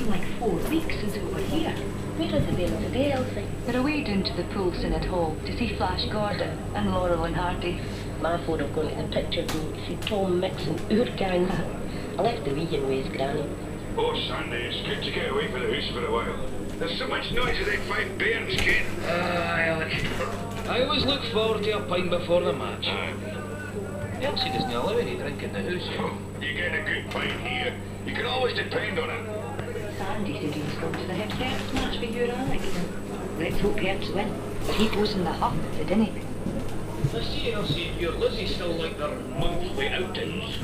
been like 4 weeks since we were here. Where are the bairns today, Elsie? They're away down to the Poulsen at home to see Flash Gordon and Laurel and Hardy. My phone have gone to the picture booth to see Tom mixing our gang. I left the wee with his granny. Oh, Sandy, it's good to get away from the house for a while. There's so much noise of them 5 bairns, Kate. Aye, Alec. I always look forward to a pint before the match. Aye. Elsie doesn't allow any drink in the house. Oh, you get a good pint here. You can always depend on it. Sandy said he was going to the head first match for you and Alex. Let's hope Herbs win. If he goes in the hut, they didn't. I see, Elsie, your Lizzie still like their monthly outings.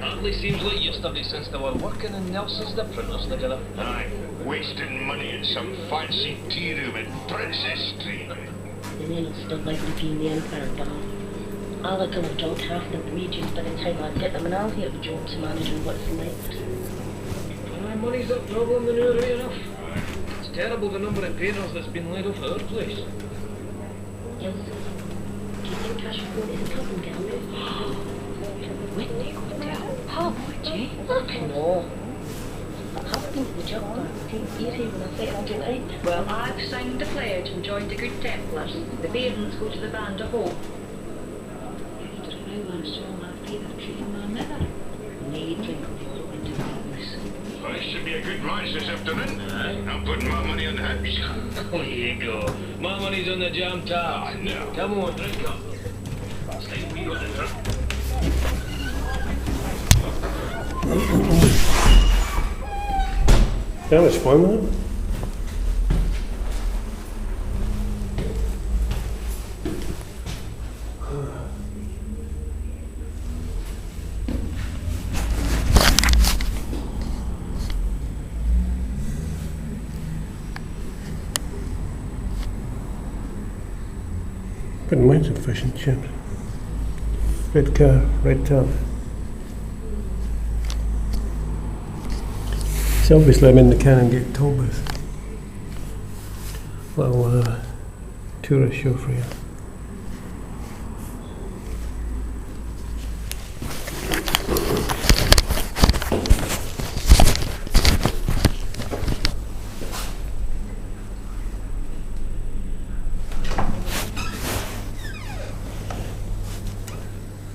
Hardly seems like yesterday since they were working in Nelson's the printers together. Aye, wasting money in some fancy tea room in Princess Street. The men will still like to be in the Empire Bar. Alec will have dropped half their wages by the time I get them, and I'll hear the jobs managing what's left. Aye, money's a problem in our way enough. It's terrible the number of painters that's been laid off at our place. Elsie, do you think I should go to his cousin Gilbert? Wouldn't he go tell Pop, would you? No. I've been to the job bar with St. Mary when I Saturday night. Well, I've signed the pledge and joined the Good Templars. The bairns go to the Band of Hope. After a row I'm so happy they're treating my mother. Nay, drink will be put into the house. Well, this should be a good match this afternoon. I'm putting my money on the Hibs. There you go. My money's on the jam tart. Ah, no. Come on, drink up. Last time we got the drink. That was fun, man. Couldn't mind some fish and chips. Red car, red top. So obviously I'm in the Canongate toll booth. Little tourist show for you.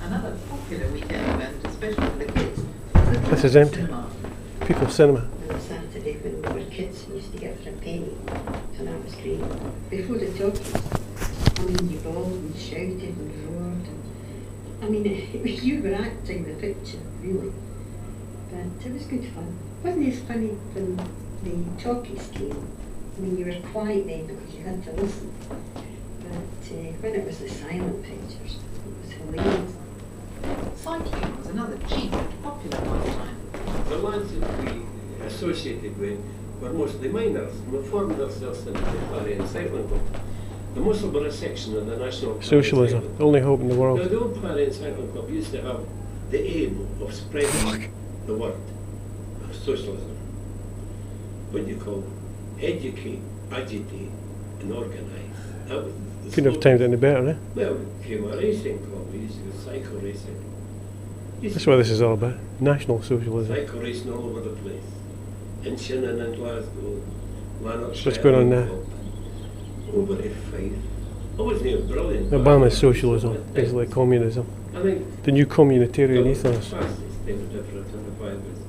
Another popular weekend event, especially for the kids. This is empty. People's cinema. On Saturday when we were kids, we used to get for a penny, and that was great. Before the talkies, I mean, you bawled and shouted and roared. I mean, you were acting the picture, really. But it was good fun. Wasn't it funny when the talkies came? I mean, you were quiet then because you had to listen. But when it was the silent pictures, it was hilarious. Cycling was another cheap and popular pastime. The lads that we associated with were mostly miners and were forming themselves into the Clarion Cycling Club. The Musselburgh section of the National Socialism, Cycling the only hope in the Club. Now, world. the old Clarion Cycling Club used to have the aim of spreading the word of socialism. What you call educate, agitate and organise. That was the Couldn't have slogan. timed it any better, eh? Well, it became a racing club. We used to go cycle racing. That's what this is all about. National socialism. Cycle racing all over the place. In Shannon and Glasgow, Lanark. So what's going on now? Over F5. I wasn't even brilliant. but I Obama's was socialism, something. basically communism. I think The new communitarian the ethos. fastest they were different in the five was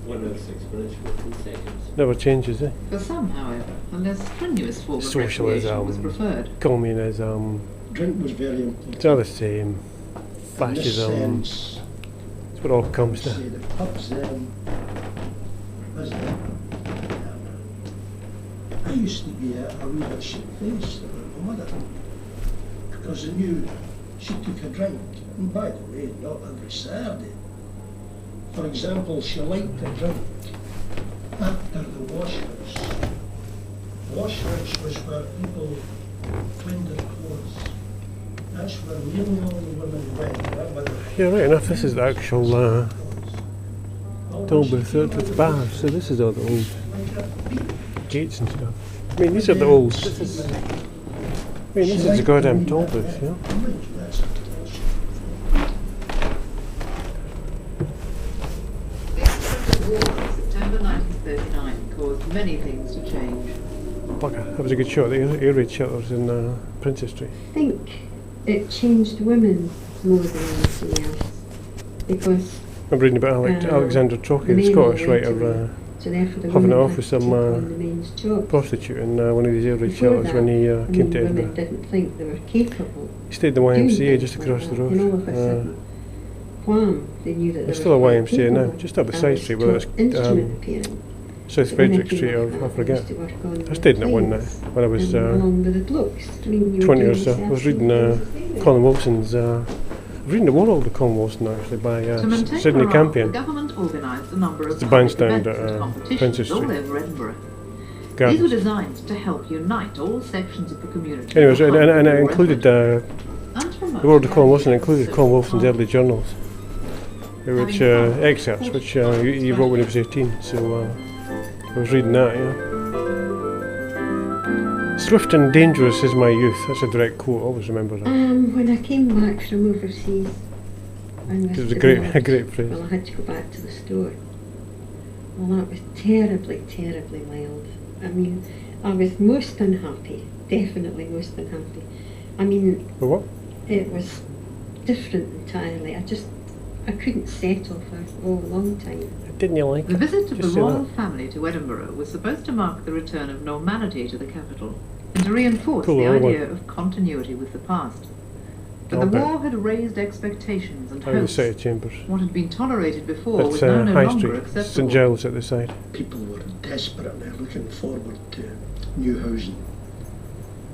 1 hour 6 minutes 15 seconds. Never changes, eh? For some, however, a less strenuous form of Socialism. recreation was preferred. Communism. Drink was very important. It's all the same. In this Fascism. sense, um, That's what it all comes say to. the pubs then, wasn't it? I used to be a wee bit shit-faced about my mother because I knew she took a drink, and by the way, not every Saturday. For example, she liked a drink after the washhouse. Washhouse was where people cleaned their clothes. That's where nearly all the women went. Yeah, right enough. This is the actual toll booth. It's the bars. So this is all the old gates and stuff. I mean, these are the old. This is the goddamn toll booth, you know. September 1939. many things to change. Bugger, that was a good shot. The air raid shelters in Princess Street. I think it changed women more than anything else. Because I'm reading about Alexander Trocchi, the men Scottish all went writer, away. So therefore the having it women off had with to some take on the men's jobs. prostitute in one of these air raid Before shelters that, when he I came mean, to women Edinburgh. didn't think they were capable. He stayed in the of doing YMCA just things across like the that. And all of a road. sudden, wham, they knew that There's they still were a quite YMCA now, capable. just up the I side was street, whether it's taught instrument repairing. South But when Frederick came Street back or from I that, forget. used to work on I stayed in it one night planes when I was and along with the blokes. I mean, you were 20 or doing so. I was research reading and Colin Wilson's. I'm reading The World of Colin Wilson now, actually, by To maintain Sydney morale, Campion. the government organised a number of It's a public bandstand events at, and competitions Princess all Street. over Edinburgh. These were Gardens. designed to help unite all sections of the community. Anyways, and behind I the war included effort The and to promote World of Colin Wilson the included social Colin Wilson's harmony. early journals, which excerpts, which he wrote when he was 18. So I was reading that. Yeah. Swift and dangerous is my youth. That's a direct quote. Always remember that. when I came back from overseas, and It was was a great, divorced, a great phrase. well, I had to go back to the store. Well, that was terribly, terribly mild. I mean, I was most unhappy, definitely most unhappy. I mean, For what? it was different entirely. I couldn't settle for a long time. Didn't you like The it? visit of Just the say royal that. family to Edinburgh was supposed to mark the return of normality to the capital and to reinforce Pull the the other idea one. of continuity with the past. But I'll the bet. war had raised expectations and Out of the hopes. City Chambers. What had been tolerated before That's was now no High longer Street, acceptable. St Giles at the side. People were desperately looking forward to new housing.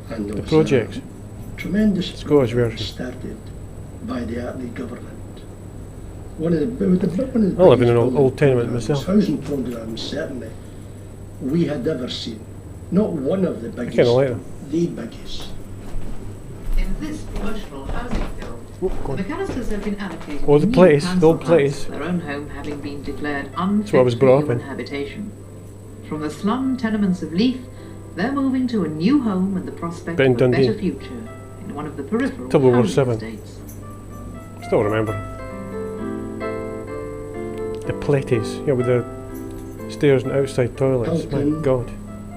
And there The was projects. a tremendous Scottish project version. started by the Attlee government. One of the I live in an biggest old tenement programs, myself. housing programs certainly we had ever seen. Not one of the biggest, kinda like them. the biggest. In this promotional housing bill, the McAllisters have been allocated Oh, the new place, the council old place. house, their own home having been declared where I unfit was for brought up human in. habitation. From the slum tenements of Leith, they're moving to a new home and the prospect Ben of a Dundee. better future in one of the peripheral Double War housing 7. estates. Still remember. The Platies, yeah, with the stairs and outside toilets. My Elton. God.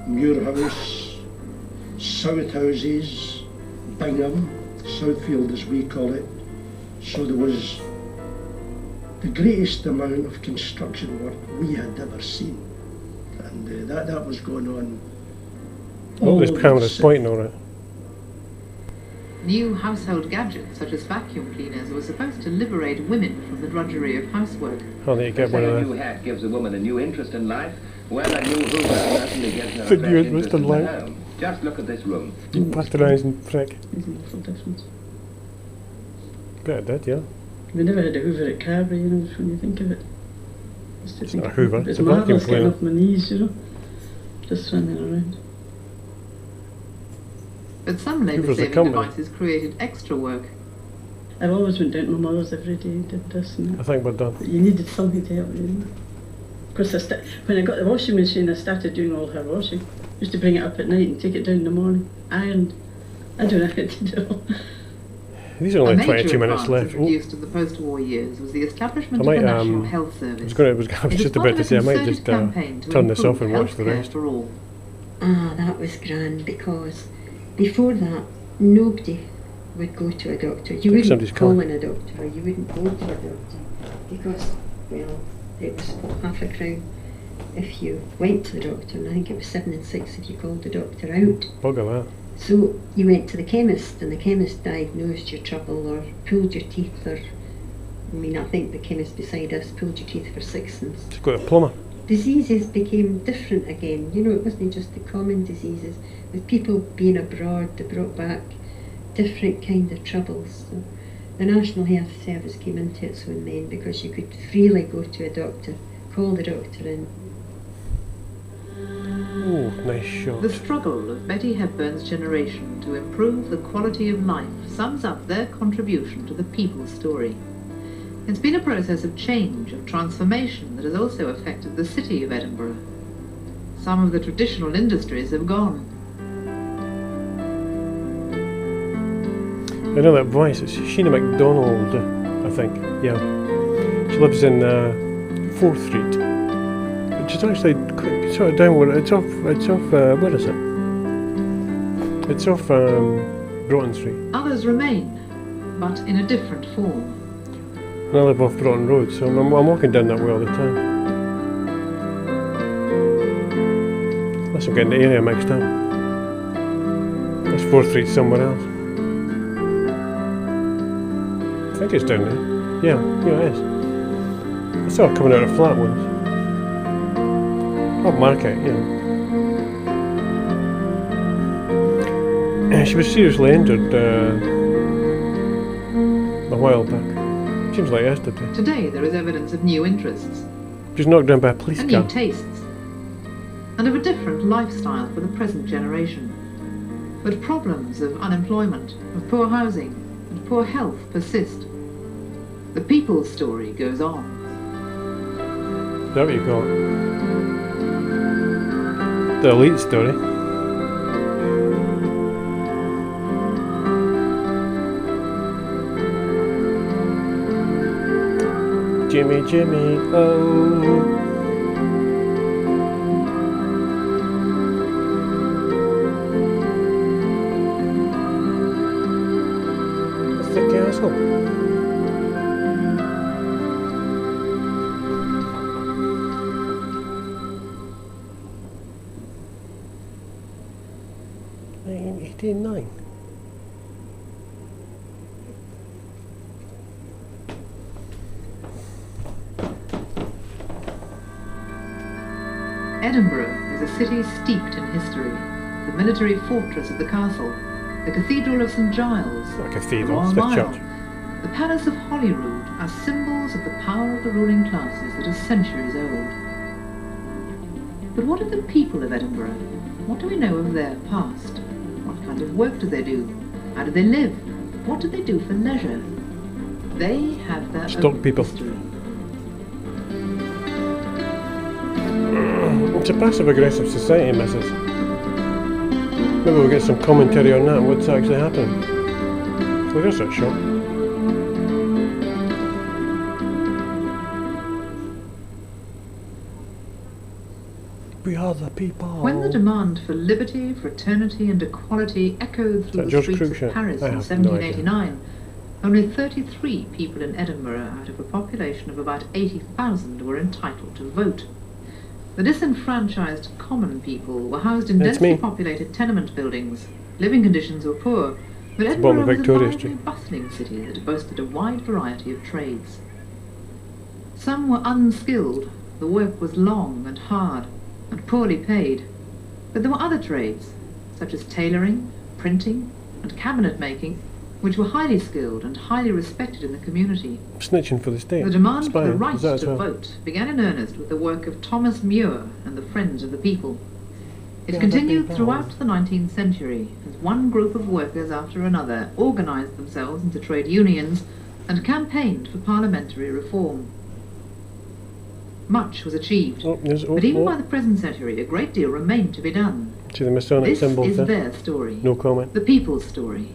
Muirhouse, South Houses, Bingham, Southfield as we call it. So there was the greatest amount of construction work we had ever seen. And that was going on. Oh, all there's over cameras the city. pointing on it. New household gadgets such as vacuum cleaners were supposed to liberate women from the drudgery of housework. I'll need to get one A of new those. hat gives a woman a new interest in life. Well, a new Hoover certainly gives her The a new fresh interest interest in in the life. home. Just look at this room. You patronising prick. There's an awful difference. Bet it did, yeah. We never had a Hoover at Carberry, you know, when you think of it. Just to It's think not a of Hoover, It's it's a vacuum marvellous getting cleaner. off my knees, you know. Just running around. But some Hoover's a labour-saving company. devices created extra work. I've always went down to my mother's every day, did this and I that. think we're done. But you needed something to help you, you know. Of course, when I got the washing machine, I started doing all her washing. Used to bring it up at night and take it down in the morning. Ironed. I don't know how to do it all. These are A only major 22 minutes advance left. Oh, introduced in the post-war years was the establishment I might, of the National I Health Service. I was It just part about of to a say I might concerted just campaign to turn this off and improve watch the healthcare rest. for all. Ah, that was grand because before that, nobody would go to a doctor. You wouldn't somebody's call calling. in a doctor or you wouldn't go to a doctor because, well, it was half a crown if you went to the doctor, and I think it was 7 and 6 if you called the doctor out. Bugger that. So you went to the chemist and the chemist diagnosed your trouble or pulled your teeth or, I mean, I think the chemist beside us pulled your teeth for 6 cents. Just got a plumber. Diseases became different again. You know, it wasn't just the common diseases. With people being abroad, they brought back different kind of troubles. So the National Health Service came into its own then because you could freely go to a doctor, call the doctor in. Oh, nice shot. The struggle of Betty Hepburn's generation to improve the quality of life sums up their contribution to the people's story. It's been a process of change, of transformation that has also affected the city of Edinburgh. Some of the traditional industries have gone. I know that voice. It's Sheena MacDonald, I think. Yeah. She lives in 4th Street. It's actually sort of downward. It's off. Where is it? It's off Broughton Street. Others remain, but in a different form. And I live off Broughton Road, so I'm walking down that way all the time. Unless I'm getting the area mixed up. That's 4th Street somewhere else. I think it's down there. Yeah, it is. I saw it coming out of a flat once. Up Market, she was seriously injured a while back. Seems like yesterday. Today there is evidence of new interests. She was knocked down by a police and car. new tastes. And of a different lifestyle for the present generation. But problems of unemployment, of poor housing, and poor health persist. The people's story goes on. Is that what you call it? The elite story. Jimmy, Jimmy, oh. That's the castle. '89. Edinburgh is a city steeped in history. The military fortress of the castle, the Cathedral of St Giles, Not a cathedral, the it's Royal the Mile, church. the Palace of Holyrood are symbols of the power of the ruling classes that are centuries old. But what of the people of Edinburgh? What do we know of their past? What kind of work do they do? How do they live? What do they do for leisure? They have their Stock own people. history. It's a passive-aggressive society, missus. Maybe we'll get some commentary on that, what's actually happening. Well, there's that shop. We are the people. When the demand for liberty, fraternity and equality echoed through the George streets Cruikshank? of Paris I in have no idea. 1789, only 33 people in Edinburgh out of a population of about 80,000 were entitled to vote. The disenfranchised common people were housed in That's densely me. populated tenement buildings. Living conditions were poor, but It's the bottom Edinburgh of was a Victoria lively, Street. bustling city that boasted a wide variety of trades. Some were unskilled, the work was long and hard, and poorly paid, but there were other trades, such as tailoring, printing, and cabinet making, which were highly skilled and highly respected in the community. Snitching for the state. The demand for the Spying. right Is that as to well? vote began in earnest with the work of Thomas Muir and the Friends of the People. It Yeah, continued that'd be throughout the 19th century as one group of workers after another organised themselves into trade unions and campaigned for parliamentary reform. Much was achieved, Oh, but even by the present century a great deal remained to be done. See the Masonic This symbols is there? their story, No comment. the people's story.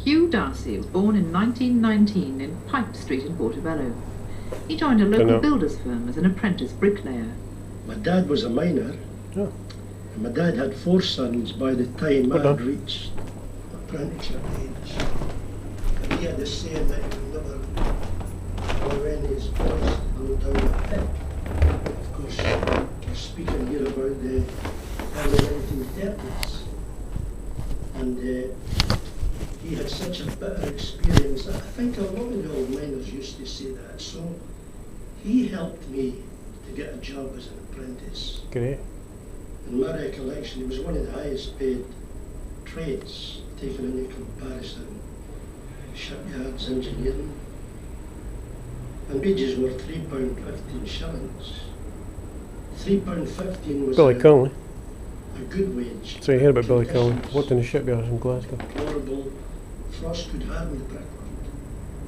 Hugh Darcy was born in 1919 in Pipe Street in Portobello. He joined a local Dunno. builder's firm as an apprentice bricklayer. My dad was a miner, Oh. and my dad had 4 sons by the time Well I had done. reached apprenticeship age. And he had a saying that he would never allow any of his boys to go down a pit. Of course, we're speaking here about the early 1930s. And he had such a bitter experience that I think a lot of the old miners used to say that. So he helped me to get a job as an apprentice. Great. In my recollection, he was one of the highest paid trades, taken into comparison, shipyards, engineering. And wages were £3.15 shillings. £3.15 was Billy Connolly. a good wage. So you heard about Billy Connolly. Conditions Worked in the shipyards in Glasgow. Deplorable. Frost could harden the brickwork.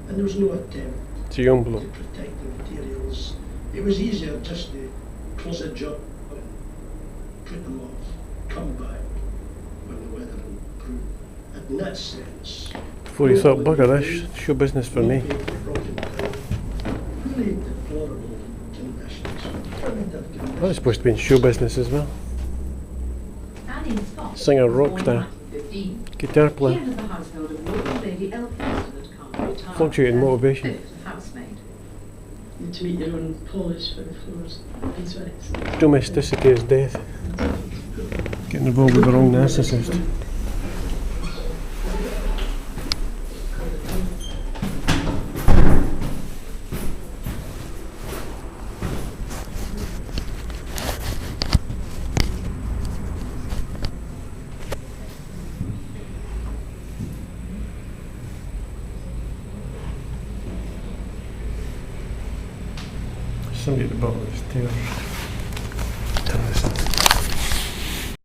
And there was no attempt It's a young to bloke. protect the materials. It was easier just to close a job and put them off, come back when the weather improved. And in that sense, Before you thought, bugger this, show business for no me. paper broken down, really deplorable I was supposed to be in show business as well. Singer, rock star, guitar player, fluctuating motivation. Need to make your own polish for the floors, beeswax. Domesticity is death. Getting involved with the wrong narcissist. Somebody at the bottom of the stairs.